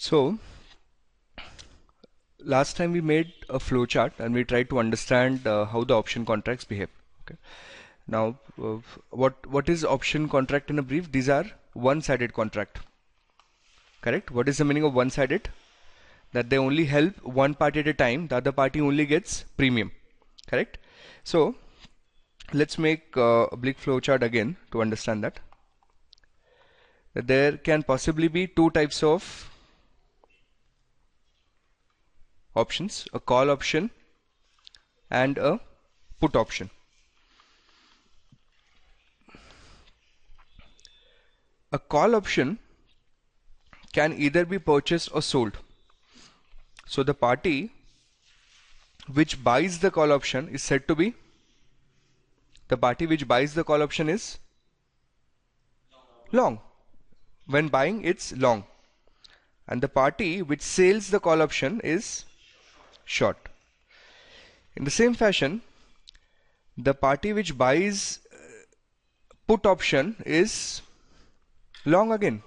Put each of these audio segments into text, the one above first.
So last time we made a flowchart and we tried to understand how the option contracts behave. Okay. Now, what is option contract in a brief? These are one-sided contract. Correct? What is the meaning of one-sided? That they only help one party at a time. The other party only gets premium. Correct? So let's make a Blick flowchart again to understand that. There can possibly be two types of options, a call option and a put option. A call option can either be purchased or sold. So the party which buys the call option is said to be, the party which buys the call option is long. When buying, it's long. And the party which sells the call option is short. In the same fashion, the party which buys put option is long again.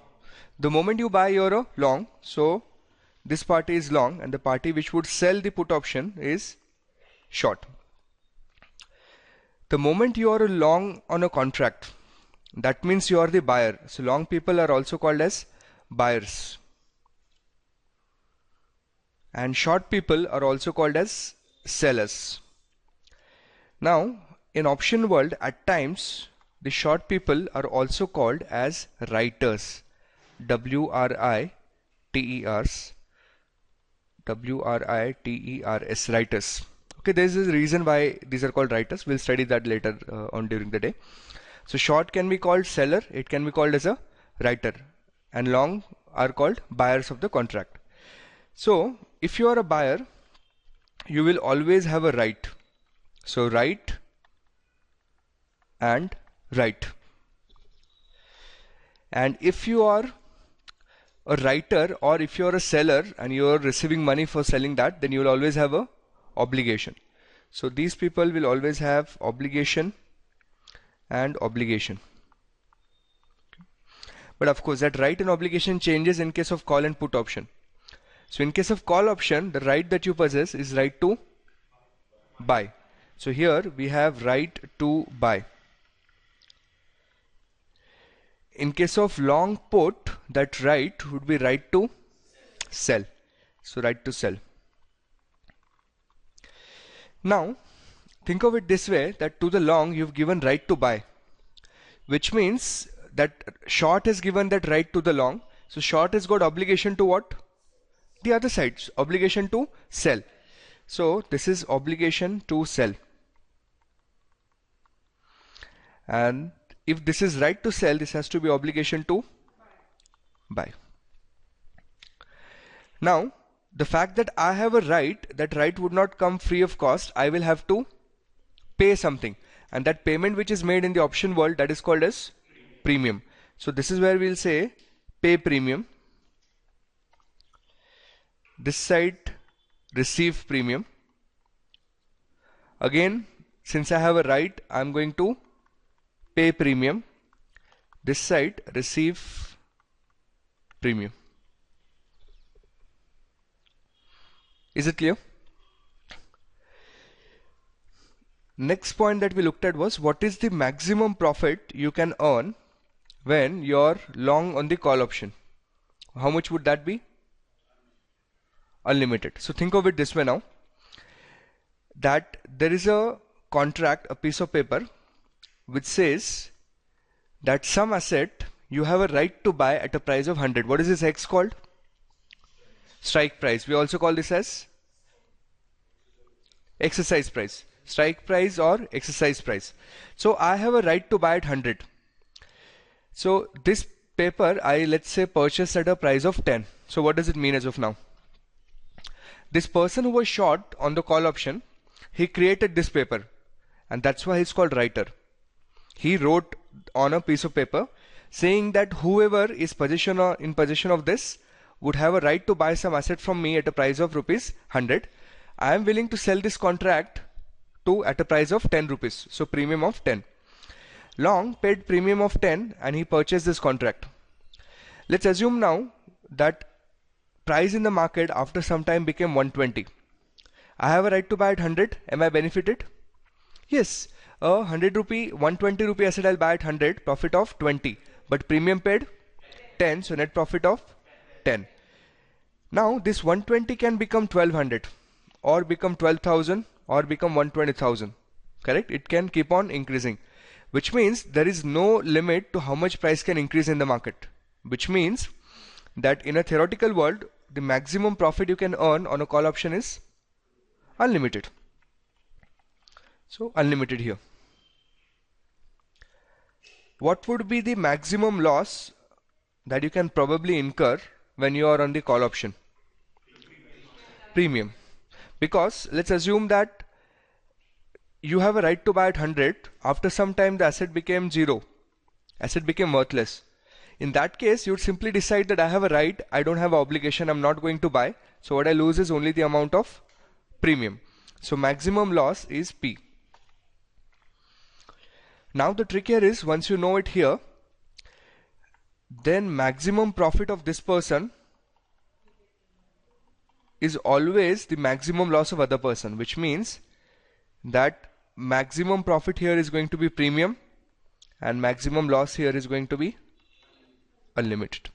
The moment you buy, you're a long, so this party is long, and the party which would sell the put option is short. The moment you are a long on a contract, that means you are the buyer. So long people are also called as buyers. And short people are also called as sellers. Now, in option world, at times, the short people are also called as writers. W-R-I-T-E-R-S. W-R-I-T-E-R-S, writers. Okay, there is a reason why these are called writers. We'll study that later on during the day. So short can be called seller, it can be called as a writer, and long are called buyers of the contract. So if you are a buyer, you will always have a right. So right and right. And if you are a writer, or if you are a seller and you are receiving money for selling that, then you will always have a obligation. So these people will always have obligation and obligation. But of course that right and obligation changes in case of call and put option. So in case of call option, the right that you possess is right to buy. So here we have right to buy. In case of long put, that right would be right to sell. So right to sell. Now think of it this way, that to the long you've given right to buy, which means that short has given that right to the long. So short has got obligation to what? The other side, obligation to sell. So this is obligation to sell. And if this is right to sell, this has to be obligation to buy. Now the fact that I have a right, that right would not come free of cost. I will have to pay something, and that payment which is made in the option world, that is called as premium. So this is where we'll say pay premium. This side receive premium. Again, since I have a right, I'm going to pay premium. This side receive premium. Is it clear? Next point that we looked at was, what is the maximum profit you can earn when you're long on the call option? How much would that be? Unlimited. So think of it this way now, that there is a contract, a piece of paper, which says that some asset you have a right to buy at a price of 100. What is this X called? Strike price. We also call this as exercise price. Strike price or exercise price. So I have a right to buy at 100. So this paper I, let's say, purchased at a price of 10. So what does it mean as of now? This person who was short on the call option, he created this paper, and that's why he's called writer. He wrote on a piece of paper saying that whoever is in possession of this would have a right to buy some asset from me at a price of rupees 100. I am willing to sell this contract at a price of 10 rupees. So premium of 10. Long paid premium of 10 and he purchased this contract. Let's assume now that price in the market after some time became 120. I have a right to buy at 100. Am I benefited? Yes. A 100 rupee, 120 rupee asset I'll buy at 100, profit of 20. But premium paid 10, so net profit of 10. Now this 120 can become 1200 or become 12,000 or become 120,000. Correct? It can keep on increasing, which means there is no limit to how much price can increase in the market, which means that in a theoretical world, the maximum profit you can earn on a call option is unlimited. So unlimited here. What would be the maximum loss that you can probably incur when you are on the call option? Premium. Because let's assume that you have a right to buy at 100. After some time the asset became 0. Asset became worthless. In that case, you would simply decide that I have a right, I don't have an obligation, I'm not going to buy. So what I lose is only the amount of premium. So maximum loss is P. Now the trick here is, once you know it here, then maximum profit of this person is always the maximum loss of other person, which means that maximum profit here is going to be premium and maximum loss here is going to be unlimited.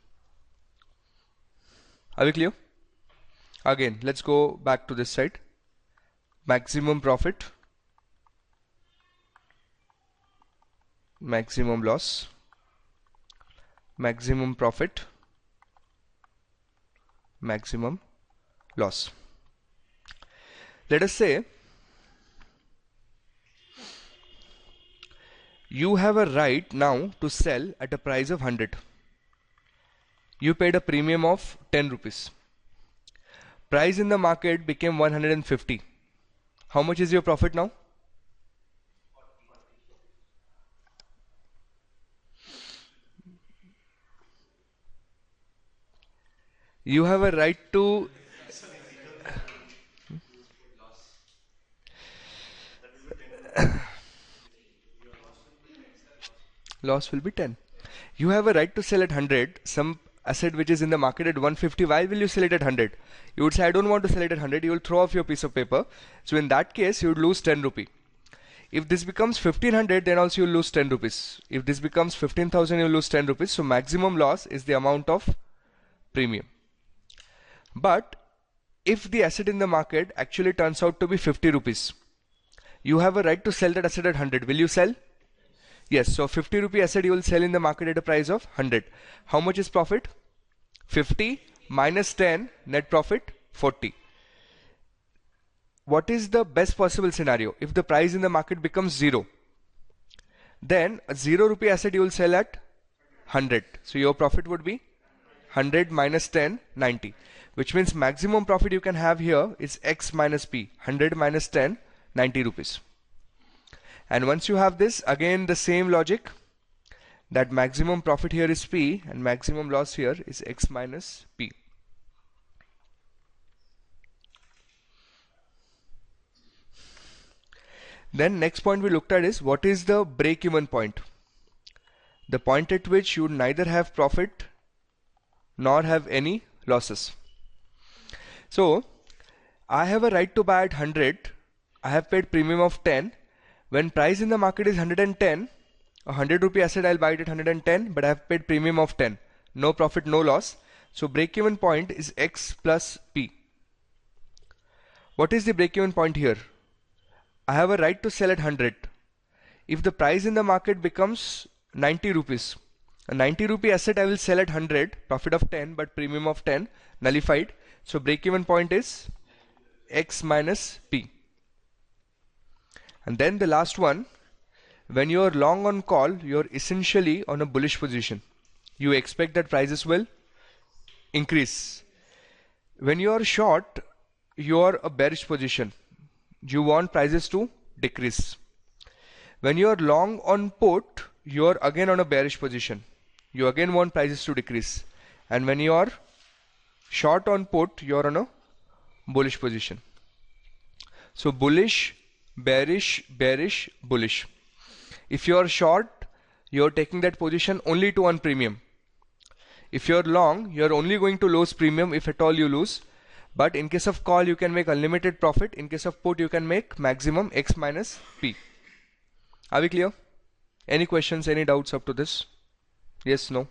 Are we clear? Again, let's go back to this side. Maximum profit, maximum loss, maximum profit, maximum loss. Let us say you have a right now to sell at a price of 100. You paid a premium of 10 rupees. Price in the market became 150. How much is your profit now? You have a right to loss will be 10. You have a right to sell at 100 some asset which is in the market at 150. Why will you sell it at 100? You would say, I don't want to sell it at 100. You will throw off your piece of paper. So in that case, you would lose 10 rupee. If this becomes 1500, then also you will lose 10 rupees. If this becomes 15,000, you will lose 10 rupees. So maximum loss is the amount of premium. But if the asset in the market actually turns out to be 50 rupees, you have a right to sell that asset at 100. Will you sell? Yes, so 50 rupee asset you will sell in the market at a price of 100. How much is profit? 50 minus 10, net profit 40. What is the best possible scenario? If the price in the market becomes 0, then a 0 rupee asset you will sell at 100. So your profit would be 100 minus 10, 90. Which means maximum profit you can have here is X minus P. 100 minus 10, 90 rupees. And once you have this, again the same logic, that maximum profit here is P and maximum loss here is X minus P. Then next point we looked at is, what is the break-even point? The point at which you neither have profit nor have any losses. So I have a right to buy at 100. I have paid premium of 10. When price in the market is 110, a 100 rupee asset I'll buy it at 110, but I have paid premium of 10. No profit, no loss. So break-even point is X plus P. What is the break-even point here? I have a right to sell at 100. If the price in the market becomes 90 rupees, a 90 rupee asset I will sell at 100, profit of 10 but premium of 10, nullified. So break-even point is X minus P. And then the last one, when you are long on call, you are essentially on a bullish position. You expect that prices will increase. When you are short, you are a bearish position. You want prices to decrease. When you are long on put, you are again on a bearish position. You again want prices to decrease. And when you are short on put, you are on a bullish position. So bullish, bearish, bearish, bullish. If you are short, you are taking that position only to earn premium. If you're long, you're only going to lose premium if at all you lose. But in case of call, you can make unlimited profit. In case of put, you can make maximum X minus P. Are we clear? Any questions, any doubts up to this? Yes, no?